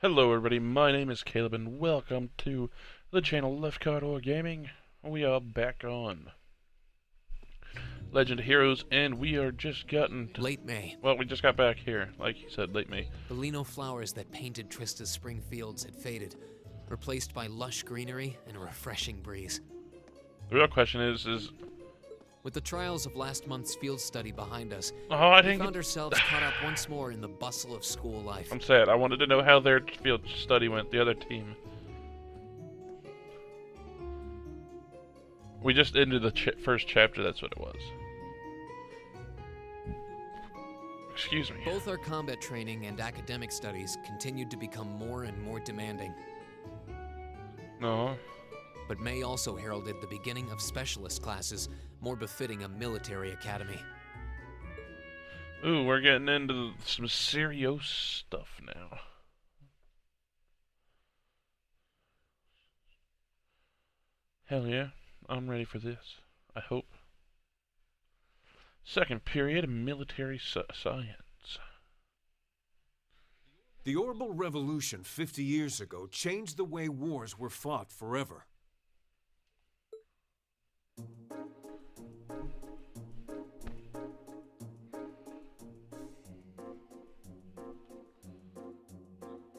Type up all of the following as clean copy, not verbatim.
Hello everybody, my name is Caleb and welcome to the channel LeftCarDoorGaming. We are back on Legend of Heroes and we are just Late May. Well, we just got back here, like he said, late May. The lino flowers that painted Trista's spring fields had faded, replaced by lush greenery and a refreshing breeze. The real question is... With the trials of last month's field study behind us, we found ourselves caught up once more in the bustle of school life. I'm sad. I wanted to know how their field study went, the other team. We just ended the first chapter, that's what it was. Excuse me. Both our combat training and academic studies continued to become more and more demanding. No. But May also heralded the beginning of specialist classes, more befitting a military academy. Ooh, we're getting into some serious stuff now. Hell yeah, I'm ready for this, I hope. Second period, military science. The Orbital Revolution 50 years ago changed the way wars were fought forever.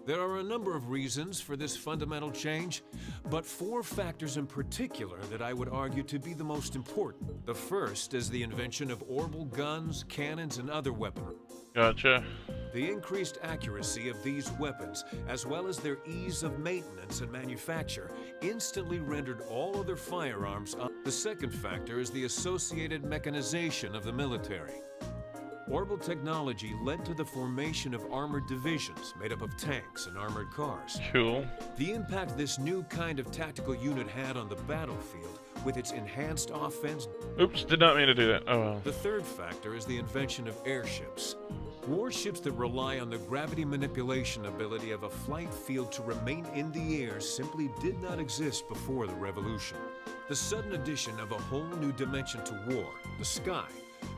There are a number of reasons for this fundamental change, but four factors in particular that I would argue to be the most important. The first is the invention of orbital guns, cannons, and other weaponry. Gotcha. The increased accuracy of these weapons, as well as their ease of maintenance and manufacture, instantly rendered all other firearms up. The second factor is the associated mechanization of the military. Orbital technology led to the formation of armored divisions made up of tanks and armored cars. Cool. The impact this new kind of tactical unit had on the battlefield, with its enhanced offense. Oops, did not mean to do that. Oh well. The third factor is the invention of airships. Warships that rely on the gravity manipulation ability of a flight field to remain in the air simply did not exist before the revolution. The sudden addition of a whole new dimension to war, the sky,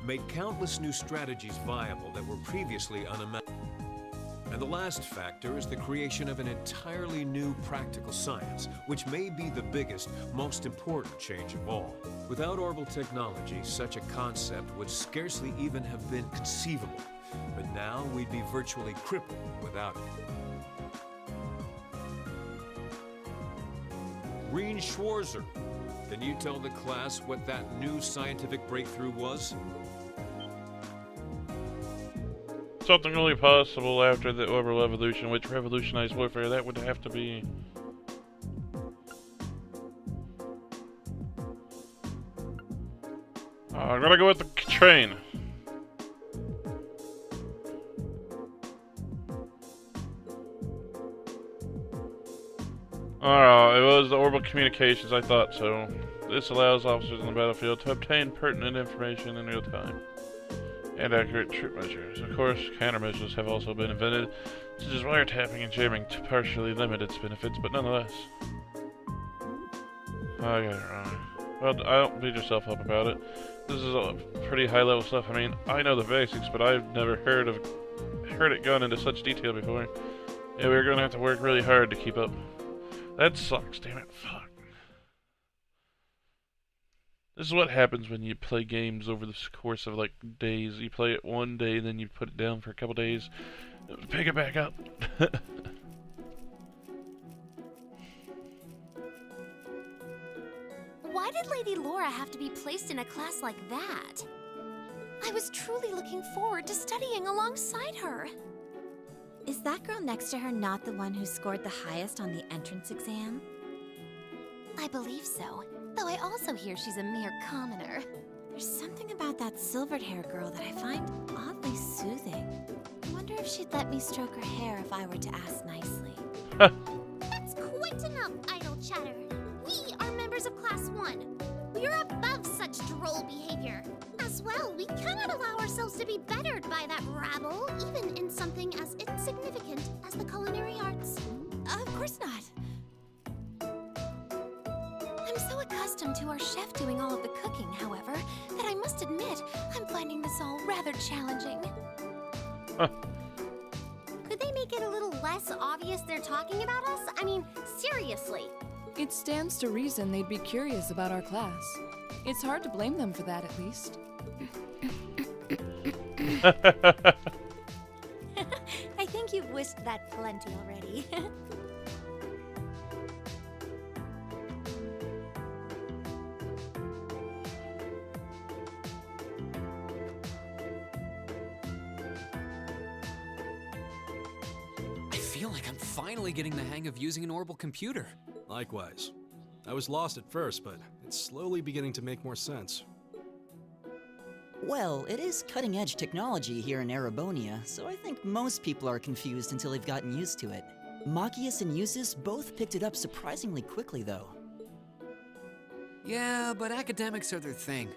made countless new strategies viable that were previously unimaginable. And the last factor is the creation of an entirely new practical science, which may be the biggest, most important change of all. Without orbital technology, such a concept would scarcely even have been conceivable. But now we'd be virtually crippled without it. Reen Schwarzer, can you tell the class what that new scientific breakthrough was? Something only possible after the orbital evolution, which revolutionized warfare. That would have to be... I'm gonna go with the train. It was the orbital communications, I thought so. This allows officers on the battlefield to obtain pertinent information in real time and accurate troop measures. Of course, countermeasures have also been invented, such as wiretapping and jamming, to partially limit its benefits, but nonetheless. I got it wrong. Well, don't beat yourself up about it. This is all pretty high-level stuff. I mean, I know the basics, but I've never heard it gone into such detail before. Yeah, we're gonna have to work really hard to keep up. That sucks, damn it. Fuck. This is what happens when you play games over the course of, like, days. You play it one day, then you put it down for a couple days, pick it back up. Why did Lady Laura have to be placed in a class like that? I was truly looking forward to studying alongside her. Is that girl next to her not the one who scored the highest on the entrance exam? I believe so, though I also hear she's a mere commoner. There's something about that silvered-haired girl that I find oddly soothing. I wonder if she'd let me stroke her hair if I were to ask nicely. That's quite enough idle chatter. We are members of Class 1. We are above such droll behavior. As well, we cannot allow ourselves to be bettered by that rabble, even in something as insignificant as the culinary arts. Of course not. I'm so accustomed to our chef doing all of the cooking, however, that I must admit I'm finding this all rather challenging. Huh. Could they make it a little less less obvious they're talking about us? I mean, seriously. It stands to reason they'd be curious about our class. It's hard to blame them for that, at least. I think you've wished that plenty already. I feel like I'm finally getting the hang of using an orbital computer. Likewise. I was lost at first, but it's slowly beginning to make more sense. Well, it is cutting-edge technology here in Erebonia, so I think most people are confused until they've gotten used to it. Machias and Eustace both picked it up surprisingly quickly, though. Yeah, but academics are their thing.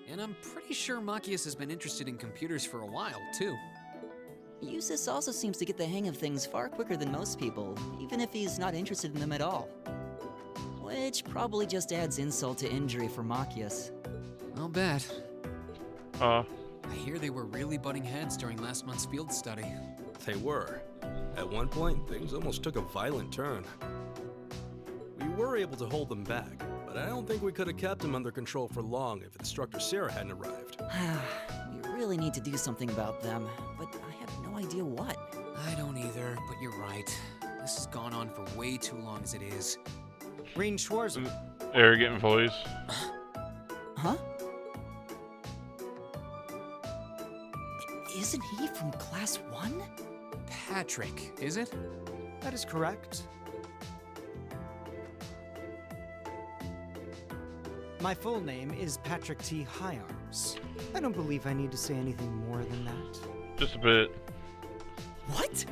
And I'm pretty sure Machias has been interested in computers for a while, too. Eustace also seems to get the hang of things far quicker than most people, even if he's not interested in them at all. Which probably just adds insult to injury for Machias. I'll bet. I hear they were really butting heads during last month's field study. They were. At one point, things almost took a violent turn. We were able to hold them back, but I don't think we could have kept them under control for long if Instructor Sarah hadn't arrived. We really need to do something about them, but I have no idea what. I don't either, but you're right. This has gone on for way too long as it is. Green Chores. Arrogant voice. Huh? Isn't he from Class 1? Patrick, is it? That is correct. My full name is Patrick T. Higharms. I don't believe I need to say anything more than that. Just a bit. What?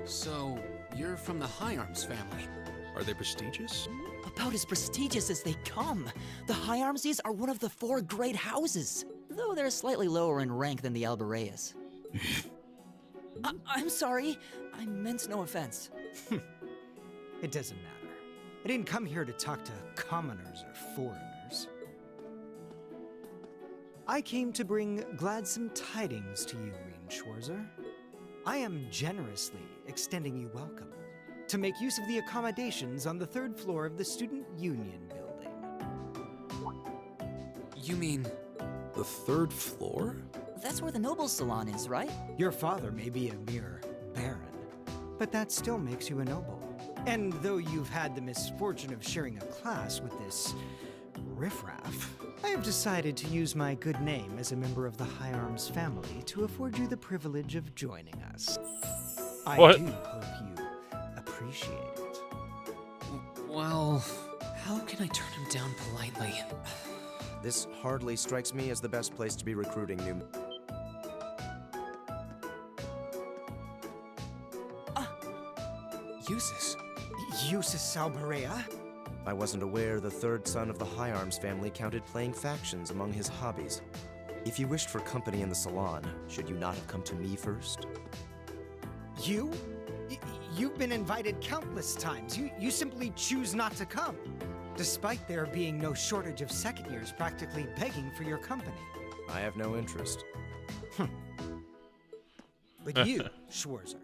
So, you're from the Higharms family? Are they prestigious? About as prestigious as they come. The Higharmses are one of the 4 great houses, though they're slightly lower in rank than the Albareas. I'm sorry. I meant no offense. It doesn't matter. I didn't come here to talk to commoners or foreigners. I came to bring gladsome tidings to you, Green Schwarzer. I am generously extending you welcome to make use of the accommodations on the 3rd floor of the Student Union building. You mean... The 3rd floor? That's where the Nobles Salon is, right? Your father may be a mere baron, but that still makes you a noble. And though you've had the misfortune of sharing a class with this riffraff, I have decided to use my good name as a member of the Higharms family to afford you the privilege of joining us. I What? do hope you appreciate it. Well, how can I turn him down politely? This hardly strikes me as the best place to be recruiting new... Eustace. Eustace Albarea? I wasn't aware the 3rd son of the Higharms family counted playing factions among his hobbies. If you wished for company in the salon, should you not have come to me first? You? You've been invited countless times. You simply choose not to come, despite there being no shortage of second years practically begging for your company. I have no interest. But you, Schwarzer,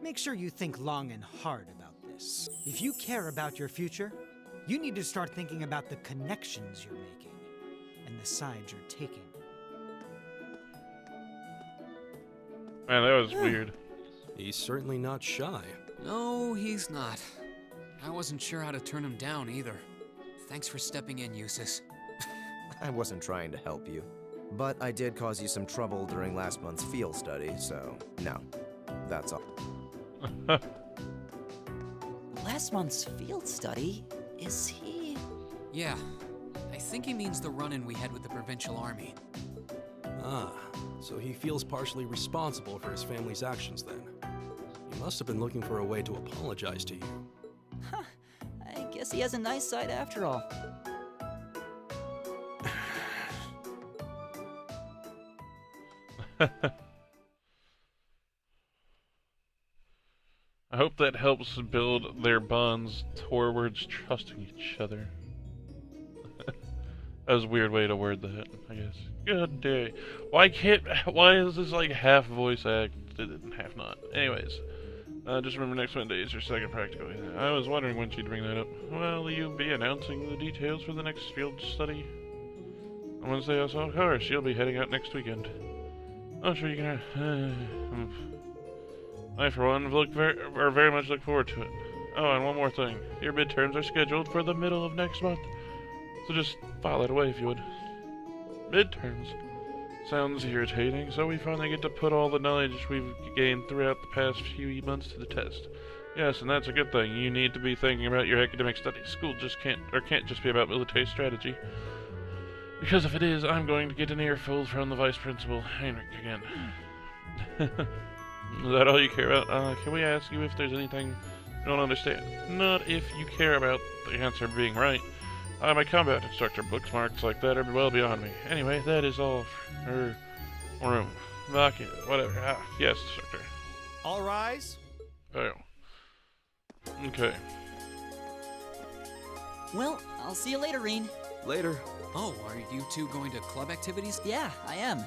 make sure you think long and hard about this. If you care about your future, you need to start thinking about the connections you're making and the sides you're taking. Man, that was weird. He's certainly not shy. No, he's not. I wasn't sure how to turn him down either. Thanks for stepping in, Eustace. I wasn't trying to help you. But I did cause you some trouble during last month's field study, so no. That's all. Last month's field study? Is he... Yeah, I think he means the run-in we had with the Provincial Army. Ah, so he feels partially responsible for his family's actions then. He must have been looking for a way to apologize to you. Huh. I guess he has a nice side after all. I hope that helps build their bonds towards trusting each other. That was a weird way to word that, I guess. Good day. Why is this like half voice acted and half not? Anyways, Just remember next Monday is your second practical. I was wondering when she'd bring that up. Will you be announcing the details for the next field study? On Wednesday also? Of course, you'll be heading out next weekend. I'm sure you can... I, for one, very much look forward to it. Oh, and one more thing. Your midterms are scheduled for the middle of next month. So just file that away if you would. Midterms? Sounds irritating, so we finally get to put all the knowledge we've gained throughout the past few months to the test. Yes, and that's a good thing. You need to be thinking about your academic studies. School just can't just be about military strategy. Because if it is, I'm going to get an earful from the vice principal, Heinrich, again. Is that all you care about? Can we ask you if there's anything you don't understand? Not if you care about the answer being right. My combat instructor bookmarks like that are well beyond me. Anyway, that is all for her room. Whatever. Yes, instructor. All rise. Oh. Okay. Well, I'll see you later, Reen. Later. Oh, are you two going to club activities? Yeah, I am.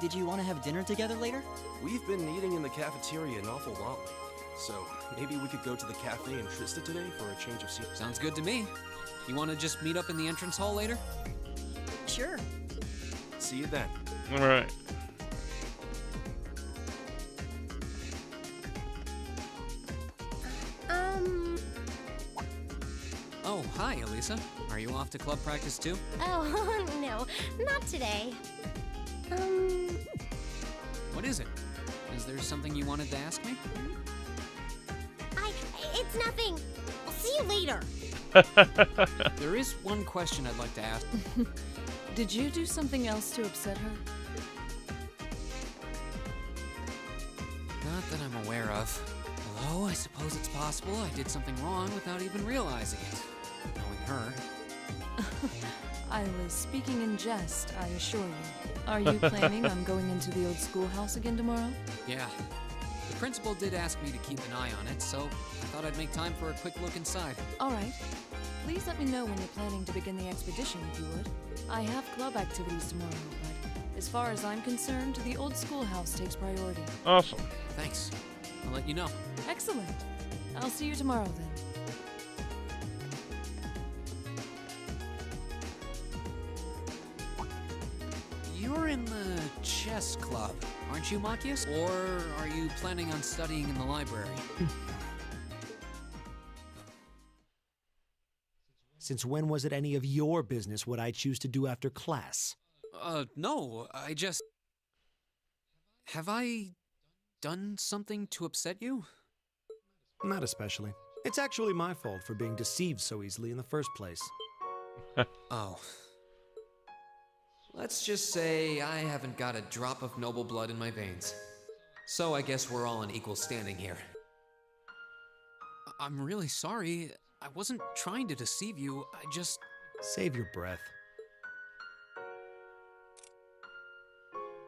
Did you want to have dinner together later? We've been eating in the cafeteria an awful lot lately, so maybe we could go to the cafe in Trista today for a change of scene. Sounds good to me. You want to just meet up in the entrance hall later? Sure. See you then. Alright. Oh, hi, Elisa. Are you off to club practice too? Oh, no, not today. What is it? Is there something you wanted to ask me? It's nothing. I'll see you later. There is one question I'd like to ask. Did you do something else to upset her? Not that I'm aware of. Although, I suppose it's possible I did something wrong without even realizing it. Knowing her. I was speaking in jest, I assure you. Are you planning on going into the old schoolhouse again tomorrow? Yeah. The principal did ask me to keep an eye on it, so I thought I'd make time for a quick look inside. All right. Please let me know when you're planning to begin the expedition, if you would. I have club activities tomorrow, but as far as I'm concerned, the old schoolhouse takes priority. Awesome. Thanks. I'll let you know. Excellent. I'll see you tomorrow, then. You're in the chess club, aren't you, Machias? Or are you planning on studying in the library? Since when was it any of your business what I choose to do after class? No, I just... Have I done something to upset you? Not especially. It's actually my fault for being deceived so easily in the first place. Oh. Let's just say I haven't got a drop of noble blood in my veins. So I guess we're all in equal standing here. I'm really sorry. I wasn't trying to deceive you. I just... Save your breath.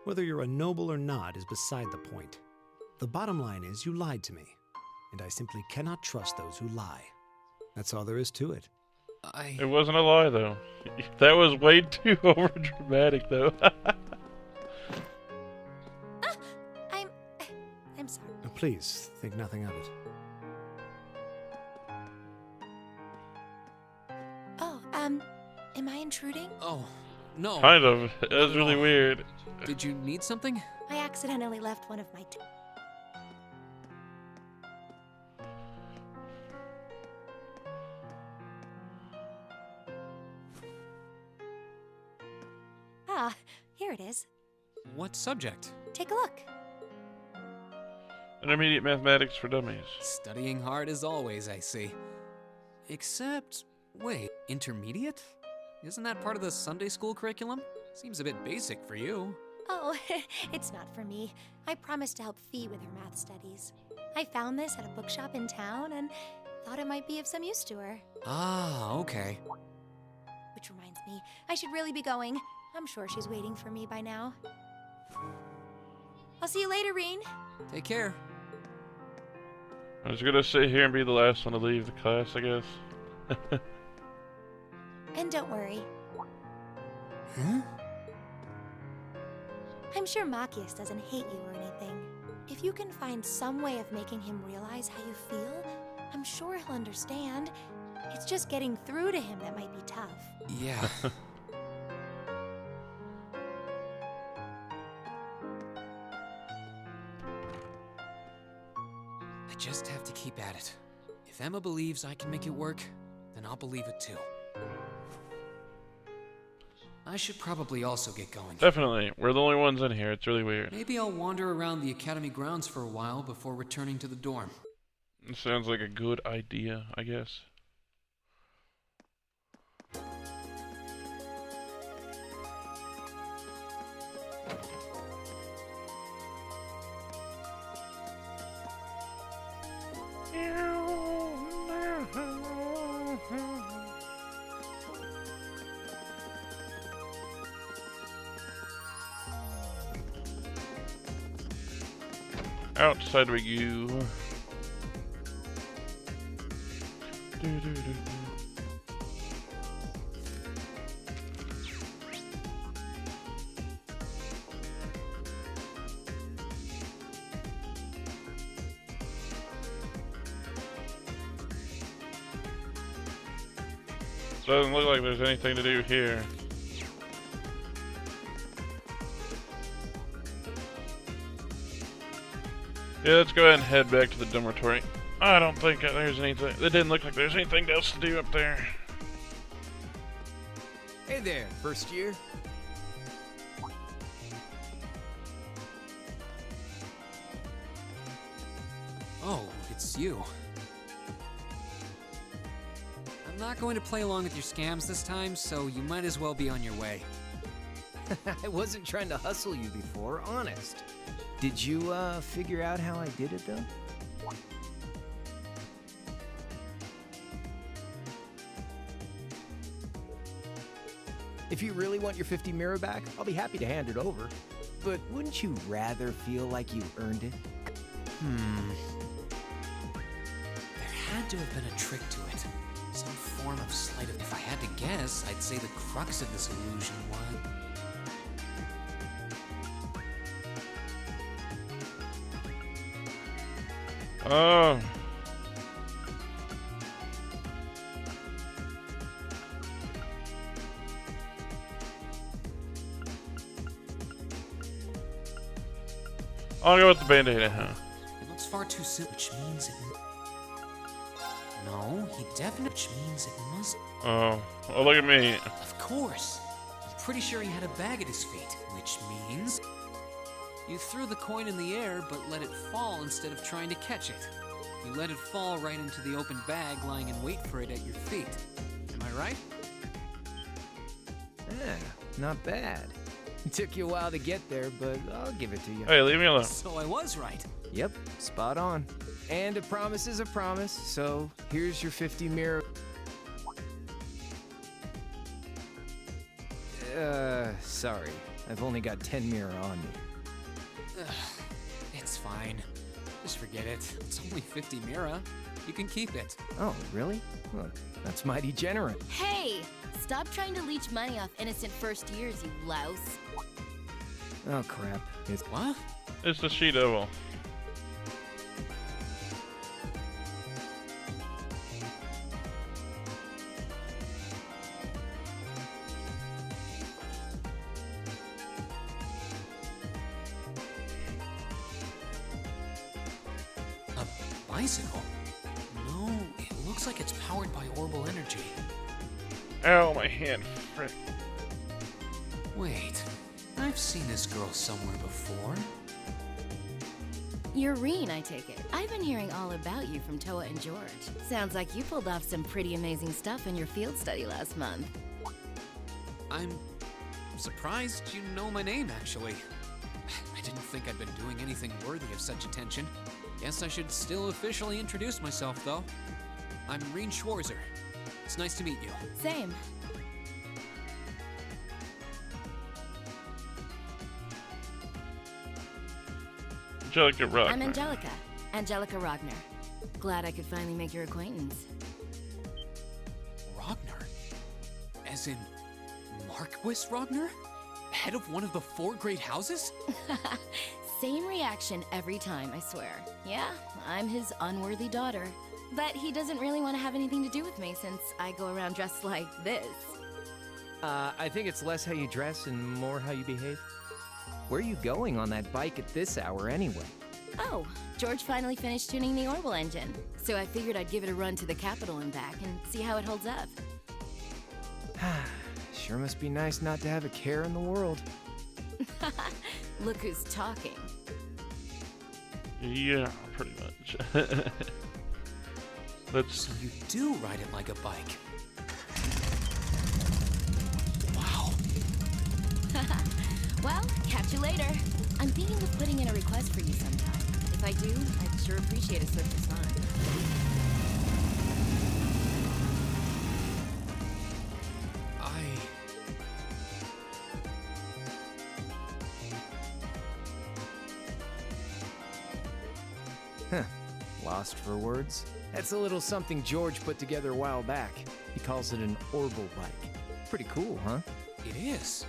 Whether you're a noble or not is beside the point. The bottom line is you lied to me, and I simply cannot trust those who lie. That's all there is to it. It wasn't a lie, though. That was way too overdramatic, though. I'm sorry. Please, think nothing of it. Oh, am I intruding? Oh, no. Kind of. It was really weird. Did you need something? I accidentally left one of my... Ah, here it is. What subject? Take a look. Intermediate mathematics for dummies. Studying hard as always, I see. Except, wait, intermediate? Isn't that part of the Sunday school curriculum? Seems a bit basic for you. Oh, it's not for me. I promised to help Fee with her math studies. I found this at a bookshop in town and thought it might be of some use to her. Ah, okay. Which reminds me, I should really be going. I'm sure she's waiting for me by now. I'll see you later, Reen. Take care. I was gonna sit here and be the last one to leave the class, I guess. And don't worry. Huh? I'm sure Machias doesn't hate you or anything. If you can find some way of making him realize how you feel, I'm sure he'll understand. It's just getting through to him that might be tough. Yeah. I just have to keep at it. If Emma believes I can make it work, then I'll believe it too. I should probably also get going. Definitely. We're the only ones in here. It's really weird. Maybe I'll wander around the academy grounds for a while before returning to the dorm. It sounds like a good idea, I guess. Outside we go. Doesn't look like there's anything to do here. Yeah, let's go ahead and head back to the dormitory. I don't think there's anything. It didn't look like there's anything else to do up there. Hey there, first year. Oh, it's you. I'm not going to play along with your scams this time, so you might as well be on your way. I wasn't trying to hustle you before, honest. Did you, figure out how I did it, though? If you really want your 50 mirror back, I'll be happy to hand it over. But wouldn't you rather feel like you earned it? There had to have been a trick to it. Some form of sleight of... If I had to guess, I'd say the crux of this illusion was... Oh. I'll go with the band-aid, huh? It looks far too simple, which means it... No, he definitely... Which means it must... Oh. Oh, look at me. Of course. I'm pretty sure he had a bag at his feet, which means... You threw the coin in the air, but let it fall instead of trying to catch it. You let it fall right into the open bag, lying in wait for it at your feet. Am I right? Yeah, not bad. It took you a while to get there, but I'll give it to you. Hey, leave me alone. So I was right. Yep, spot on. And a promise is a promise, so here's your 50 mirror... sorry. I've only got 10 mirror on me. Ugh, it's fine. Just forget it. It's only 50 Mira. You can keep it. Oh, really? Look, that's mighty generous. Hey! Stop trying to leech money off innocent first years, you louse. Oh, crap. It's... What? It's the She-Devil. Bicycle? No, it looks like it's powered by orbital energy. Ow, my hand. Frick. Wait, I've seen this girl somewhere before. You're Reen, I take it. I've been hearing all about you from Toa and George. Sounds like you pulled off some pretty amazing stuff in your field study last month. I'm surprised you know my name, actually. I didn't think I'd been doing anything worthy of such attention. Guess I should still officially introduce myself, though. I'm Reen Schwarzer. It's nice to meet you. Same. Angelica Ragnar. I'm Angelica. Angelica Ragnar. Glad I could finally make your acquaintance. Ragnar? As in Marquis Ragnar? Head of one of the 4 great houses? same reaction every time, I swear. Yeah, I'm his unworthy daughter. But he doesn't really want to have anything to do with me since I go around dressed like this. I think it's less how you dress and more how you behave. Where are you going on that bike at this hour anyway? Oh, George finally finished tuning the Orbital engine, so I figured I'd give it a run to the Capitol and back and see how it holds up. Sure must be nice not to have a care in the world. Look who's talking. Yeah, pretty much. So you do ride it like a bike. Wow. Well, catch you later. I'm thinking of putting in a request for you sometime. If I do, I'd sure appreciate a swift response. Lost for words? That's a little something George put together a while back. He calls it an Orbital bike. Pretty cool, huh? It is.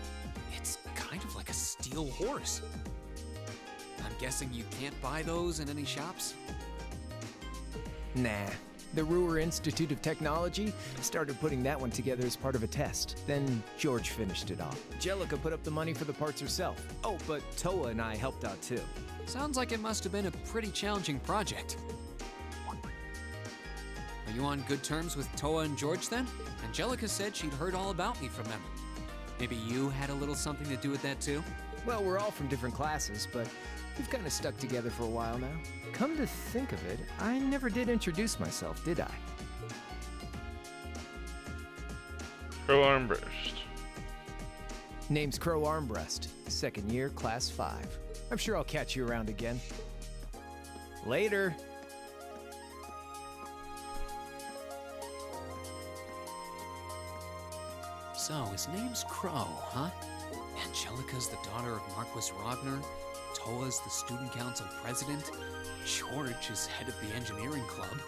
It's kind of like a steel horse. I'm guessing you can't buy those in any shops? Nah. The Ruhr Institute of Technology started putting that one together as part of a test. Then George finished it off. Jellica put up the money for the parts herself. Oh, but Toa and I helped out too. Sounds like it must have been a pretty challenging project. Are you on good terms with Toa and George then? Angelica said she'd heard all about me from them. Maybe you had a little something to do with that too? Well, we're all from different classes, but we've kind of stuck together for a while now. Come to think of it, I never did introduce myself, did I? Crow Armbrust. Name's Crow Armbrust. Second year, class 5. I'm sure I'll catch you around again. Later. So, his name's Crow, huh? Angelica's the daughter of Marquis Rogner. Toa's the student council president. George is head of the engineering club.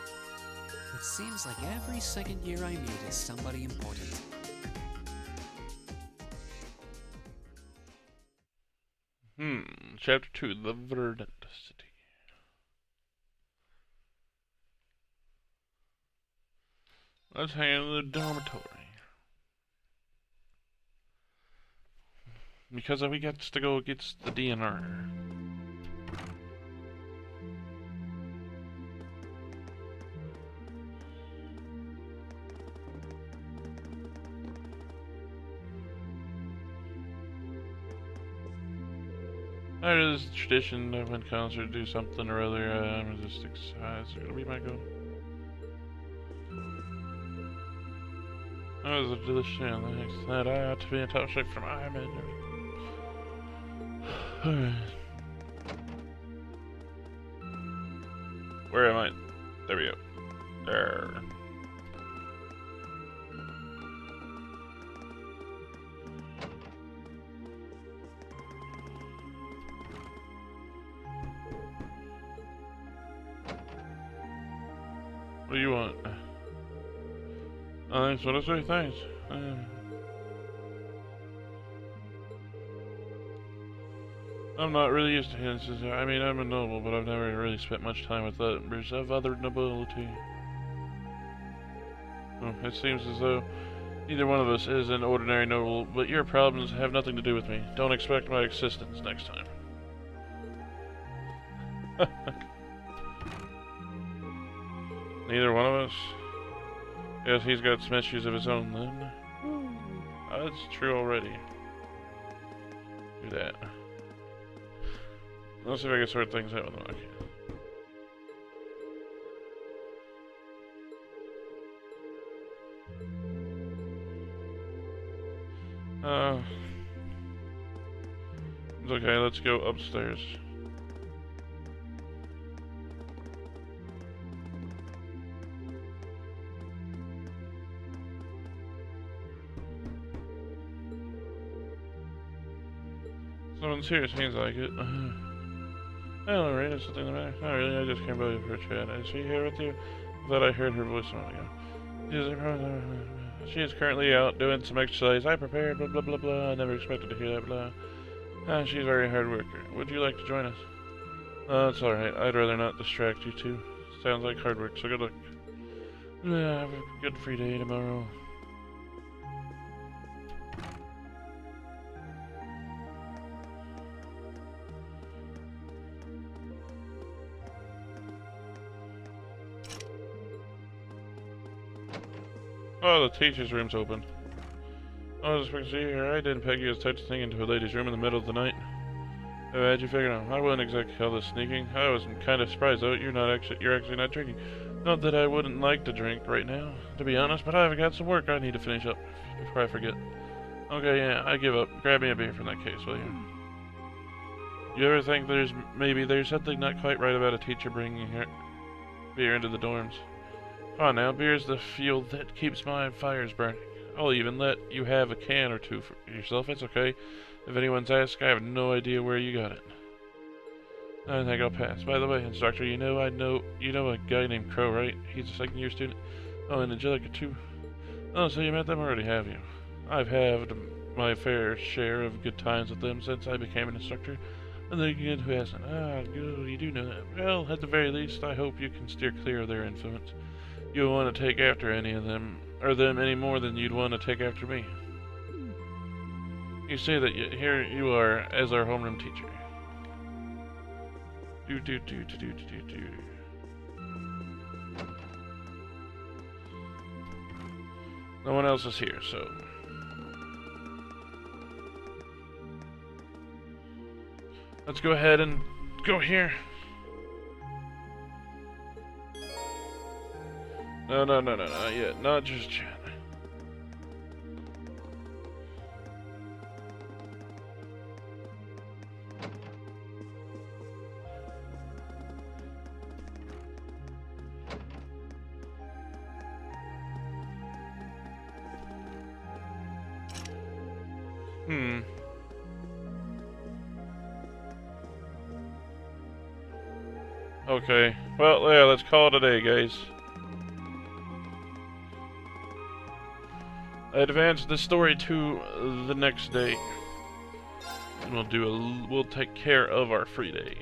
It seems like every second year I meet is somebody important. Chapter 2, The Verdant City. Let's hang out in the dormitory. Because we got to go get the DNR. It is tradition that when concerts do something or other, I'm just excited. It's gonna be my goal. That was a delicious thing that I ought to be in top shape for my image. Alright. Where am I? There we go. There. What do you want? Thanks, what I say, thanks. I'm not really used to hints. I mean, I'm a noble, but I've never really spent much time with members of other nobility. Oh, it seems as though neither one of us is an ordinary noble, but your problems have nothing to do with me. Don't expect my assistance next time. Neither one of us? Yes, he's got some issues of his own then. That's true already. Do that. Let's see if I can sort things out with him. It's okay, let's go upstairs. Someone's here, seems like it. Hello, Ray, is something the matter? Not really, I just came by for a chat. Is she here with you? I thought I heard her voice a moment ago. She is currently out doing some exercise. I prepared, blah, blah, blah, blah. I never expected to hear that, blah. She's a very hard worker. Would you like to join us? It's alright. I'd rather not distract you two. Sounds like hard work, so good luck. Yeah, have a good free day tomorrow. Oh, the teacher's room's open. I was expecting to see you here. I didn't peg you as such a thing into a lady's room in the middle of the night. How'd you figure it out? I wouldn't exactly call this sneaking. I was kind of surprised though. You're actually not drinking. Not that I wouldn't like to drink right now, to be honest, but I've got some work I need to finish up before I forget. Okay, yeah, I give up. Grab me a beer from that case, will you? You ever think there's something not quite right about a teacher bringing beer into the dorms? Come on now, beer's the fuel that keeps my fires burning. I'll even let you have a can or two for yourself. It's okay. If anyone's asked, I have no idea where you got it. I think I'll pass. By the way, instructor, you know a guy named Crow, right? He's a second-year student. Oh, and Angelica too. Oh, so you met them already, have you? I've had my fair share of good times with them since I became an instructor. And then again, who hasn't? Ah, good, you do know that. Well, at the very least, I hope you can steer clear of their influence. You won't want to take after any of them, or them any more than you'd want to take after me. You say that here you are as our homeroom teacher. No one else is here, so let's go ahead and go here. No, not yet. Not just yet. Okay. Well, yeah, let's call it a day, guys. I advanced the story to the next day. And we'll take care of our free day.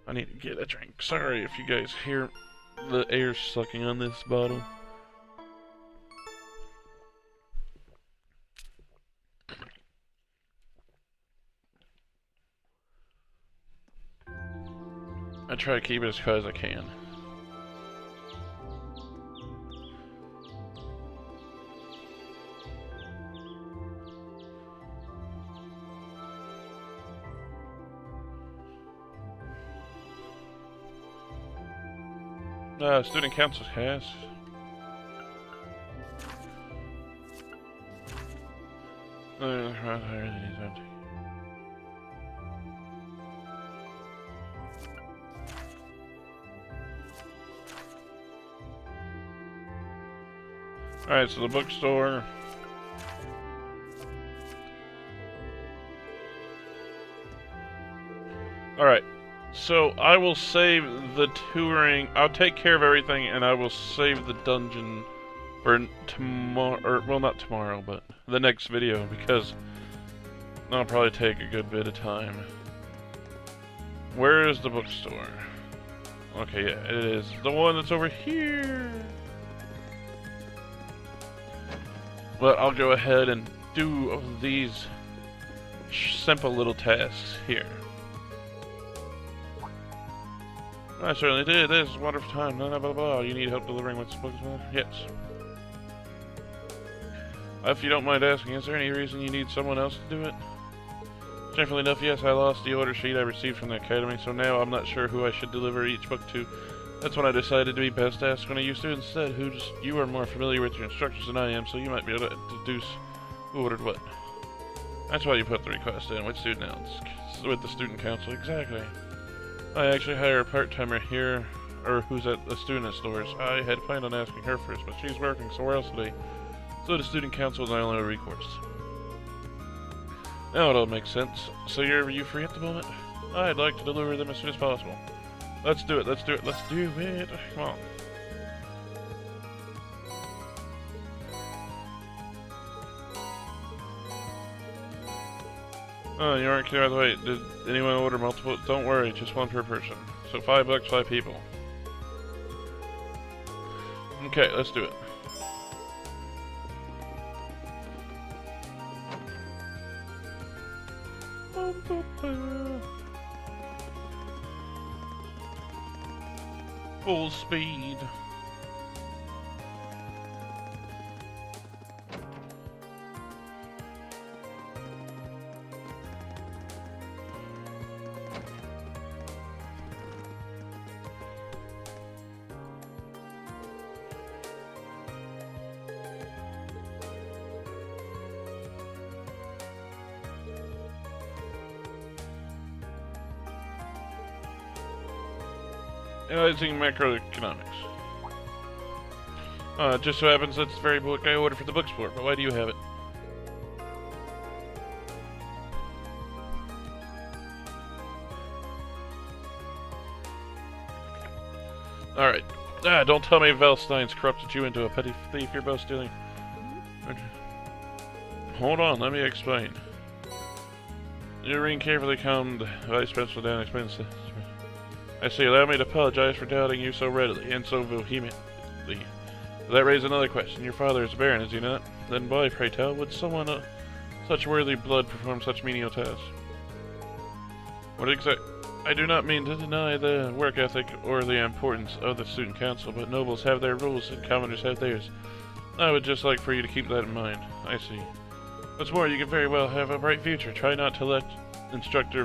I need to get a drink. Sorry if you guys hear the air sucking on this bottle. I try to keep it as quiet as I can. Student council has. Alright, so the bookstore. Alright, so I will save the touring. I'll take care of everything, and I will save the dungeon for tomorrow. Or, well, not tomorrow, but the next video, because that'll probably take a good bit of time. Where is the bookstore? Okay, yeah, it is the one that's over here. But I'll go ahead and do these simple little tasks here. I certainly did. This is a wonderful time. Blah, blah, blah, blah. You need help delivering what's books? Yes. If you don't mind asking, is there any reason you need someone else to do it? Shamefully enough, yes, I lost the order sheet I received from the academy, so now I'm not sure who I should deliver each book to. That's when I decided to be best to ask one of you students instead. You are more familiar with your instructors than I am, so you might be able to deduce who ordered what. That's why you put the request in with student else, with the student council. Exactly. I actually hire a part-timer here, or who's at the student stores. I had planned on asking her first, but she's working somewhere else today, so the student council is my only recourse. Now it all makes sense. So are you free at the moment? I'd like to deliver them as soon as possible. Let's do it, let's do it, let's do it. Come on. Oh, you aren't clear. By the way, did anyone order multiple? Don't worry, just one per person. So $5, 5 people. Okay, let's do it. Full speed. Analyzing macroeconomics. Just so happens that's the very book I ordered for the bookstore, but why do you have it? Alright. Don't tell me Valstein's corrupted you into a petty thief you're both stealing. Hold on, let me explain. You ring carefully calmed Vice Principal down and explains this. I see, allow me to apologize for doubting you so readily and so vehemently. That raises another question. Your father is a baron, is he not? Then why, pray tell, would someone of such worthy blood perform such menial tasks? I do not mean to deny the work ethic or the importance of the student council, but nobles have their rules and commoners have theirs. I would just like for you to keep that in mind. I see. What's more, you can very well have a bright future. Try not to let Instructor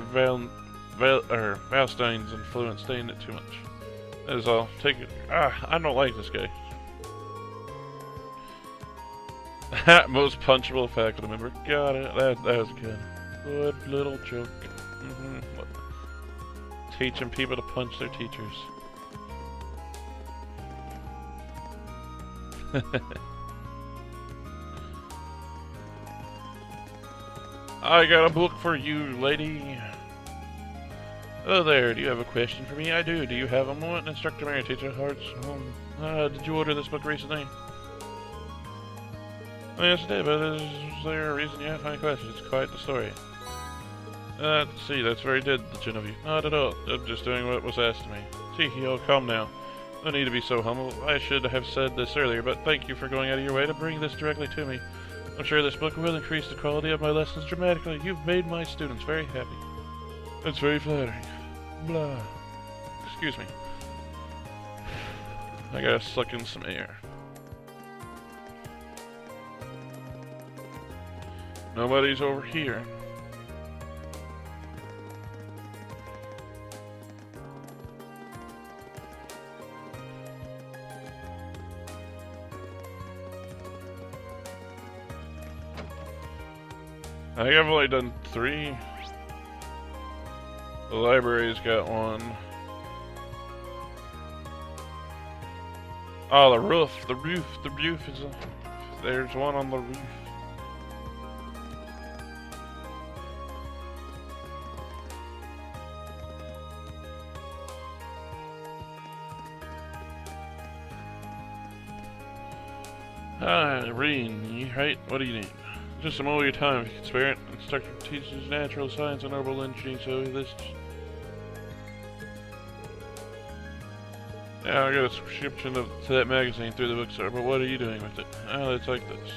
Valstein's influence stay in it too much. That is all. Take it. I don't like this guy. Most punchable faculty member. Got it. That was good. Good little joke. Teaching people to punch their teachers. I got a book for you, lady. Hello there, do you have a question for me? I do. Do you have a moment? Instructor Mary, Teacher Hearts. Did you order this book recently? Oh, yes, I did, but is there a reason you have any questions? It's quite the story. See, that's very diligent of you. Not at all. I'm just doing what was asked of me. See, you'll calm now. No need to be so humble. I should have said this earlier, but thank you for going out of your way to bring this directly to me. I'm sure this book will increase the quality of my lessons dramatically. You've made my students very happy. That's very flattering. Blah. Excuse me. I gotta suck in some air. Nobody's over here. I think I've only done 3. The library's got 1. Oh, the roof is there's one on the roof. Hi, Reen, right? What do you need? Just some more of your time if you can spare it. Instructor teaches natural science and herbal engineering, so this. Yeah, I got a subscription to that magazine through the bookstore, but what are you doing with it? Oh, it's like this.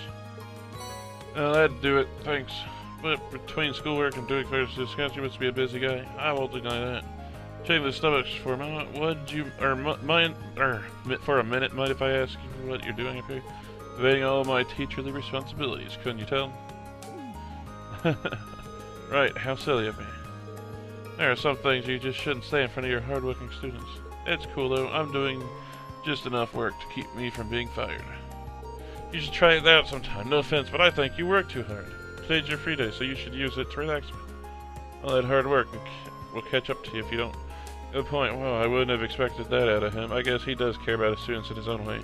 That'd do it, thanks. But between schoolwork and doing fairs to discuss, you must be a busy guy. I won't deny that. Check the stomachs for a moment. Would you, for a minute, mind if I ask you what you're doing up here? Evading all my teacherly responsibilities, couldn't you tell? Right, how silly of me. There are some things you just shouldn't say in front of your hardworking students. It's cool though, I'm doing just enough work to keep me from being fired. You should try it out sometime, no offense, but I think you work too hard. Today's your free day, so you should use it to relax me. All that hard work will catch up to you if you don't. Good point, well, I wouldn't have expected that out of him. I guess he does care about his students in his own way.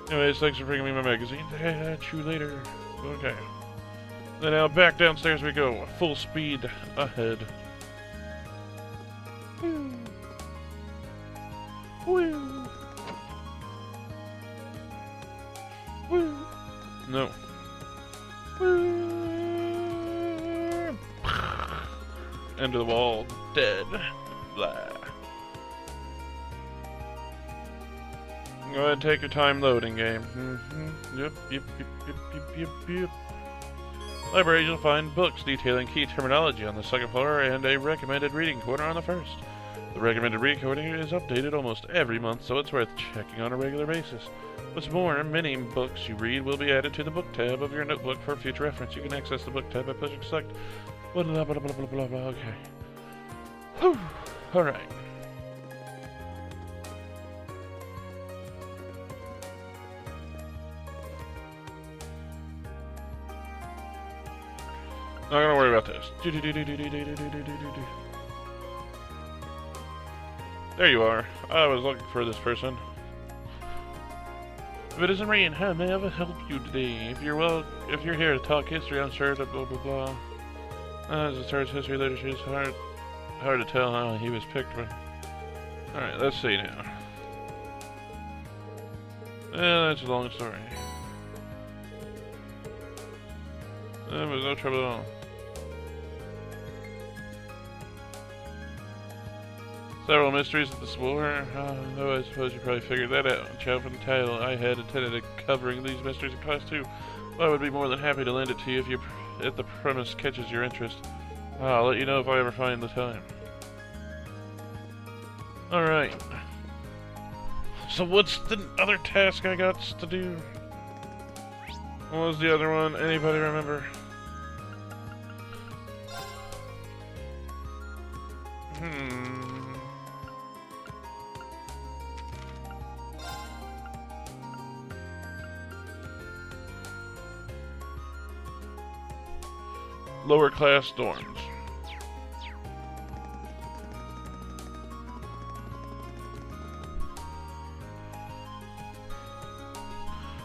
Anyways, thanks for bringing me my magazine. Catch you later. Okay. Then now back downstairs we go. Full speed ahead. Woo. Woo. Woo. No. Woo. into the wall, dead. Blah. Go ahead and take your time loading, game. Yep. Libraries, you'll find books detailing key terminology on the second floor and a recommended reading corner on the first. The recommended reading corner is updated almost every month, so it's worth checking on a regular basis. What's more, many books you read will be added to the book tab of your notebook for future reference. You can access the book tab by pushing select. Blah blah blah blah blah blah. Okay. Whew. All right. Not gonna worry about this. There you are. I was looking for this person. If it isn't Rain, how may I help you today? If you're here to talk history, I'm sure that blah blah blah. As it starts history literature, it's hard to tell how he was picked, but alright, let's see now. That's a long story. There was no trouble at all. Several mysteries at the war. Though I suppose you probably figured that out. Chow from the title, I had intended covering these mysteries in class too. Well, I would be more than happy to lend it to you if the premise catches your interest. I'll let you know if I ever find the time. Alright. So what's the other task I got to do? What was the other one? Anybody remember? Lower class dorms.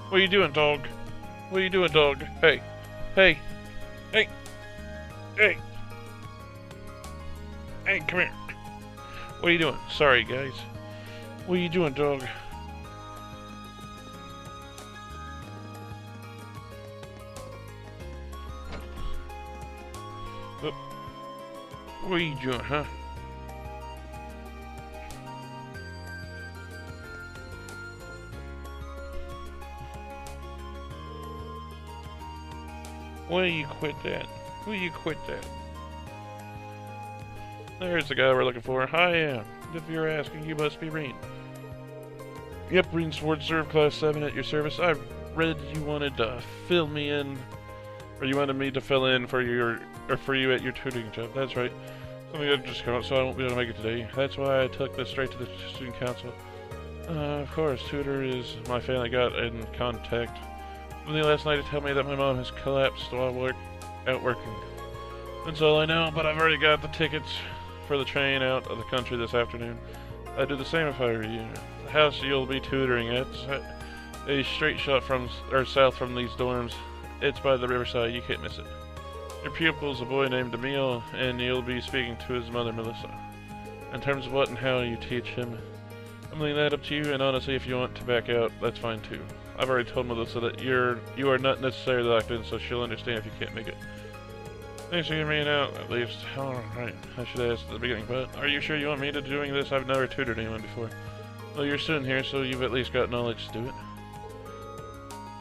What are you doing, dog? What are you doing, dog? Hey. Hey. Hey. Hey. Hey, come here. What are you doing? Sorry, guys. What are you doing, dog? What are you doing, huh? Why you quit that? Will you quit that? There's the guy we're looking for. Hi, if you're asking, you must be Reen. Yep, Reen Sword Serve Class 7 at your service. I read you wanted to fill me in, or you wanted me to fill in for you at your tutoring job. That's right. Something had just come up, so I won't be able to make it today. That's why I took this straight to the student council. Of course, tutor is my family got in contact with me last night to tell me that my mom has collapsed while out working. That's all I know, but I've already got the tickets for the train out of the country this afternoon. I'd do the same if I were you. The house you'll be tutoring at a straight shot south from these dorms. It's by the riverside. You can't miss it. Your pupil's a boy named Emil, and you'll be speaking to his mother, Melissa. In terms of what and how you teach him, I'm leaving that up to you, and honestly, if you want to back out, that's fine too. I've already told Melissa that you are not necessarily locked in, so she'll understand if you can't make it. Thanks for hearing me out, at least. Alright, I should ask at the beginning, but are you sure you want me to doing this? I've never tutored anyone before. Well, you're a student here, so you've at least got knowledge to do it.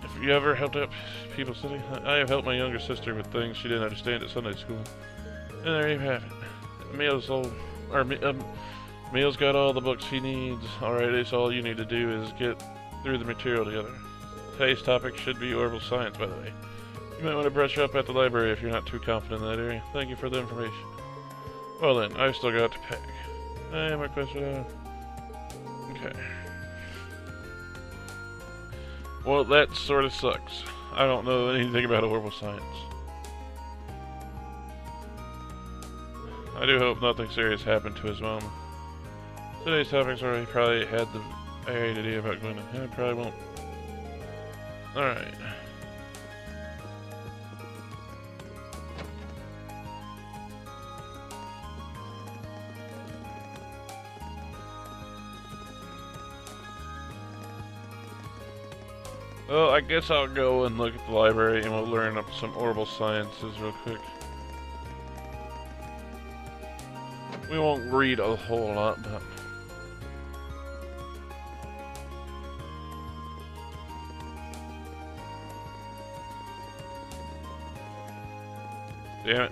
If you ever helped out people study, I have helped my younger sister with things she didn't understand at Sunday school. And there you have it. Emil's got all the books he needs. Alright, it's all you need to do is get through the material together. Today's topic should be orbital science, by the way. You might want to brush up at the library if you're not too confident in that area. Thank you for the information. Well then, I've still got to pack. I have my question. Okay. Well, that sort of sucks. I don't know anything about orbital science. I do hope nothing serious happened to his mom. Today's topics already probably had the idea about Glenna. I probably won't. Alright. Well, I guess I'll go and look at the library and we'll learn up some orbital sciences real quick. We won't read a whole lot, but... Damn it.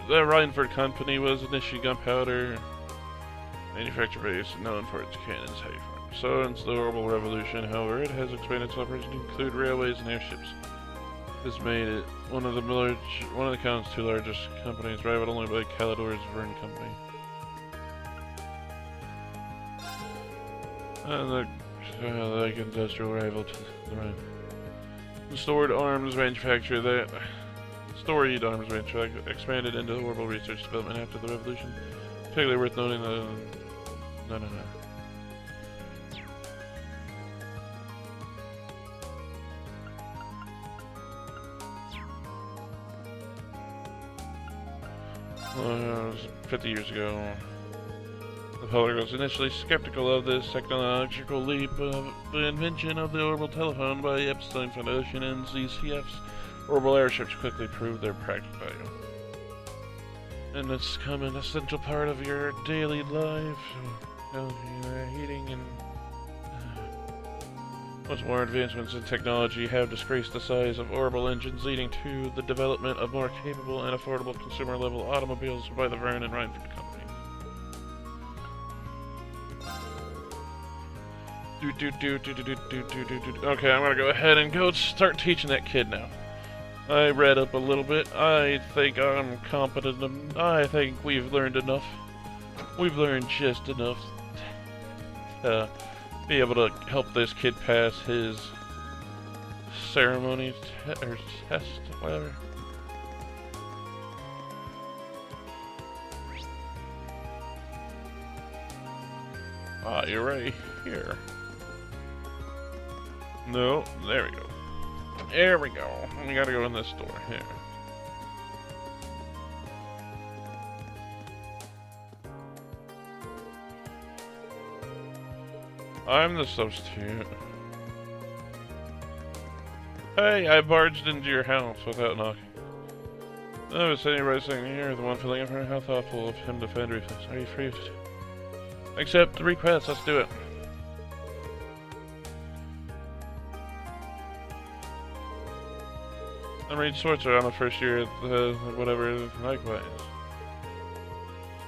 The Rhineford Company was initially gunpowder manufacturer base, known for its cannons, heavy farms. So, since the horrible revolution, however, it has expanded its operation to include railways and airships. This made it one of the continent's two largest companies, rivaled only by Calidor's Verne Company. And the like industrial rival to the Rhine. The storied arms manufacturer expanded into horrible research development after the revolution. Particularly worth noting the... No. It was 50 years ago. The public was initially skeptical of this technological leap, but the invention of the orbital telephone by the Epstein Foundation and ZCF's orbital airships quickly proved their practical value. And it's become an essential part of your daily life, heating and... Much more advancements in technology have decreased the size of orbital engines, leading to the development of more capable and affordable consumer-level automobiles by the Verne and Rhineford Company. Okay, I'm gonna go ahead and start teaching that kid now. I read up a little bit. I think I'm competent. I think we've learned enough. We've learned just enough to be able to help this kid pass his ceremony or test, whatever. Ah, you're right here. No, there we go. There we go. We gotta go in this door here. I'm the substitute. Hey, I barged into your house without knocking. I was sitting right here, the one filling in for how thoughtful of him to find reflex. Are you free to accept the request? Let's do it. I'm Reed Schwartzer. I'm a first year at the whatever, likewise.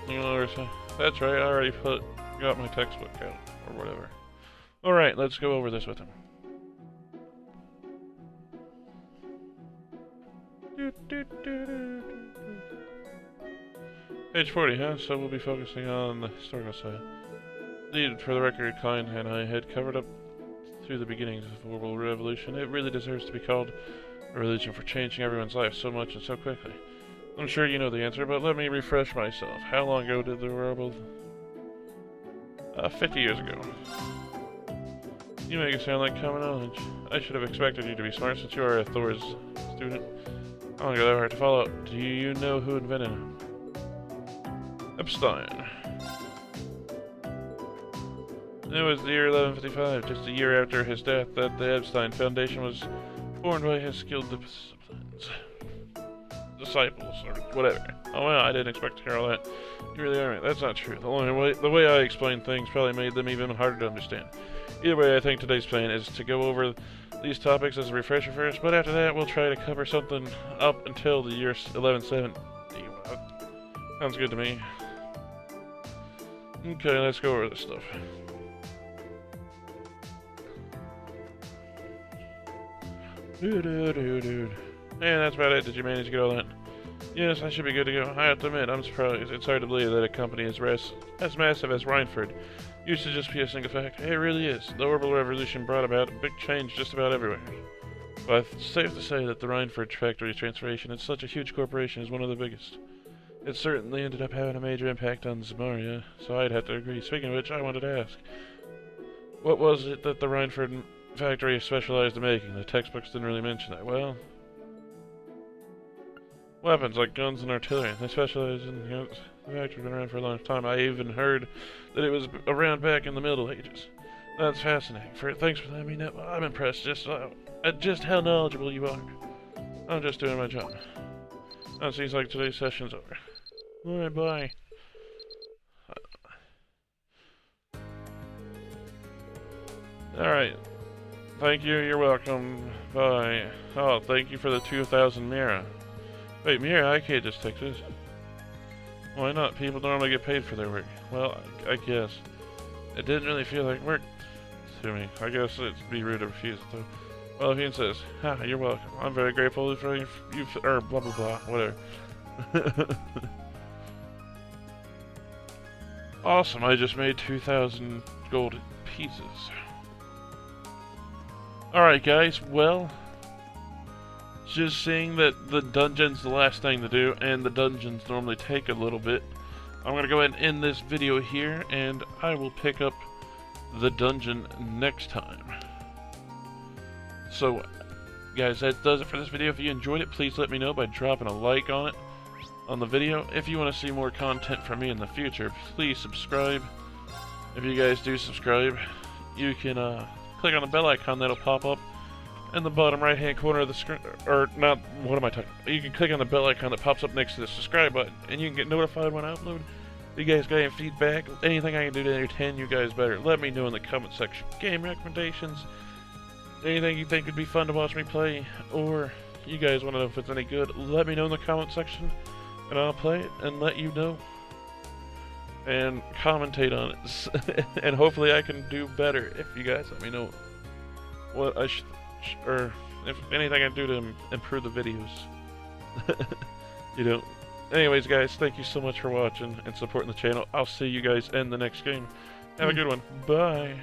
You know, that's right, I already got my textbook out, or whatever. Alright, let's go over this with him. Page 40, huh? So we'll be focusing on the historical side. Indeed, for the record, Klein and I had covered up through the beginnings of the World Revolution. It really deserves to be called a religion for changing everyone's life so much and so quickly. I'm sure you know the answer, but let me refresh myself. How long ago did the world... 50 years ago. You make it sound like common knowledge. I should have expected you to be smart since you are a Thor's student. How long ago that hard to follow up? Do you know who invented him? Epstein. It was the year 1155, just a year after his death, that the Epstein Foundation was formed by his skilled disciples, or whatever. Oh well, I didn't expect to hear all that. You really are right. That's not true. The way I explained things probably made them even harder to understand. Either way, I think today's plan is to go over these topics as a refresher first, but after that we'll try to cover something up until the year 1170. Sounds good to me. Okay, let's go over this stuff. Dude. Yeah, that's about it. Did you manage to get all that? Yes, I should be good to go. I have to admit, I'm surprised. It's hard to believe that a company as massive as Rhineford used to just be a single factor. It really is. The orbital revolution brought about a big change just about everywhere. But it's safe to say that the Rhineford factory transformation is such a huge corporation is one of the biggest. It certainly ended up having a major impact on Zamaria, so I'd have to agree. Speaking of which, I wanted to ask. What was it that the Rhineford factory specialized in making? The textbooks didn't really mention that. Well, weapons like guns and artillery. They specialize in guns. The factory's been around for a long time. I even heard that it was around back in the Middle Ages. That's fascinating. Thanks for letting me know. I'm impressed at just how knowledgeable you are. I'm just doing my job. It seems like today's session's over. Alright, bye. Alright. Thank you, you're welcome. Bye. Oh, thank you for the 2,000 Mira. Wait, Mira, I can't just take this. Why not? People normally get paid for their work. Well, I guess. It didn't really feel like work to me. I guess it'd be rude to refuse it, though. Well, if he insists. Ha, you're welcome. I'm very grateful for you, or blah blah blah, whatever. Awesome, I just made 2,000 gold pieces. Alright guys, well, just seeing that the dungeon's the last thing to do, and the dungeons normally take a little bit, I'm going to go ahead and end this video here, and I will pick up the dungeon next time. So, guys, that does it for this video. If you enjoyed it, please let me know by dropping a like on it, on the video. If you want to see more content from me in the future, please subscribe. If you guys do subscribe, you can click on the bell icon that'll pop up in the bottom right hand corner of the screen, or not, what am I talking about? You can click on the bell icon that pops up next to the subscribe button, and you can get notified when I upload. If you guys got any feedback, anything I can do to entertain you guys better, let me know in the comment section. Game recommendations, anything you think would be fun to watch me play, or you guys want to know if it's any good, let me know in the comment section, and I'll play it and let you know. And commentate on it. And hopefully I can do better if you guys let me know what I should, or if anything I can do to improve the videos. You know. Anyways, guys, thank you so much for watching and supporting the channel. I'll see you guys in the next game. Have a good one. Bye.